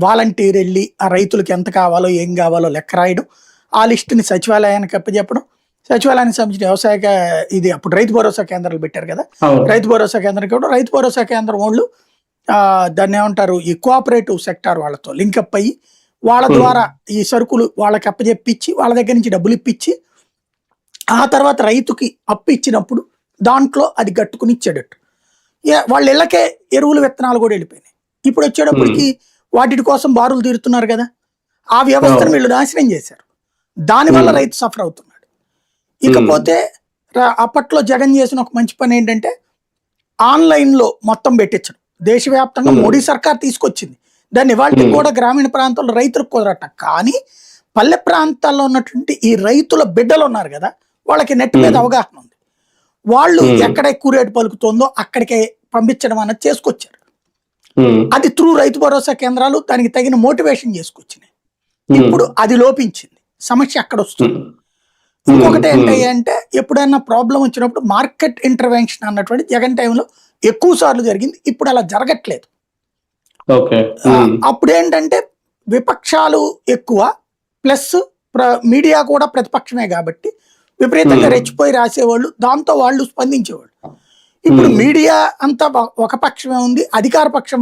Volunteer వెళ్ళి ఆ రైతులకు ఎంత కావాలో ఏం కావాలో లెక్క రాయడం, ఆ లిస్టుని సచివాలయానికి అప్పచెప్పడం, సచివాలయానికి సంబంధించిన వ్యవసాయ ఇది అప్పుడు రైతు భరోసా కేంద్రాలు పెట్టారు కదా, రైతు భరోసా కేంద్రం కూడా రైతు భరోసా కేంద్రం వాళ్ళు దాన్ని ఏమంటారు ఈ కోఆపరేటివ్ సెక్టార్ వాళ్ళతో లింకప్ అయ్యి వాళ్ళ ద్వారా ఈ సరుకులు వాళ్ళకి అప్పచెప్పించి వాళ్ళ దగ్గర నుంచి డబ్బులు ఇప్పించి ఆ తర్వాత రైతుకి అప్పు ఇచ్చినప్పుడు దాంట్లో అది గట్టుకుని ఇచ్చేటట్టు వాళ్ళ ఇళ్ళకే ఎరువులు విత్తనాలు కూడా వెళ్ళిపోయినాయి. ఇప్పుడు వచ్చేటప్పటికి వాటి కోసం బారులు తీరుతున్నారు కదా, ఆ వ్యవస్థను వీళ్ళు నాశనం చేశారు. దానివల్ల రైతు సఫర్ అవుతున్నాడు. ఇకపోతే అప్పట్లో జగన్ చేసిన ఒక మంచి పని ఏంటంటే ఆన్లైన్లో మొత్తం పెట్టించడం. దేశవ్యాప్తంగా మోడీ సర్కార్ తీసుకొచ్చింది దాన్ని, ఇవాళ కూడా గ్రామీణ ప్రాంతాల్లో రైతులకు కుదరట. కానీ పల్లె ప్రాంతాల్లో ఉన్నటువంటి ఈ రైతుల బిడ్డలు ఉన్నారు కదా, వాళ్ళకి నెట్ మీద అవగాహన ఉంది. వాళ్ళు ఎక్కడ ఎక్కువ రేటు పలుకుతుందో అక్కడికే పంపించడం అన్నది చేసుకొచ్చారు. అది త్రూ రైతు భరోసా కేంద్రాలు దానికి తగిన మోటివేషన్ చేసుకొచ్చినాయి. ఇప్పుడు అది లోపించింది, సమస్య అక్కడ వస్తుంది. ఇంకొకటి ఏంటంటే ఎప్పుడైనా ప్రాబ్లం వచ్చినప్పుడు మార్కెట్ ఇంటర్వెన్షన్ అన్నటువంటి జగన్ టైంలో ఎక్కువ సార్లు జరిగింది, ఇప్పుడు అలా జరగట్లేదు. అప్పుడు ఏంటంటే విపక్షాలు ఎక్కువ ప్లస్ మీడియా కూడా ప్రతిపక్షమే కాబట్టి విపరీతంగా రెచ్చిపోయి రాసేవాళ్ళు, దాంతో వాళ్ళు స్పందించేవాళ్ళు. ఇప్పుడు మీడియా అంతా ఒక పక్షమే ఉంది, అధికార పక్షం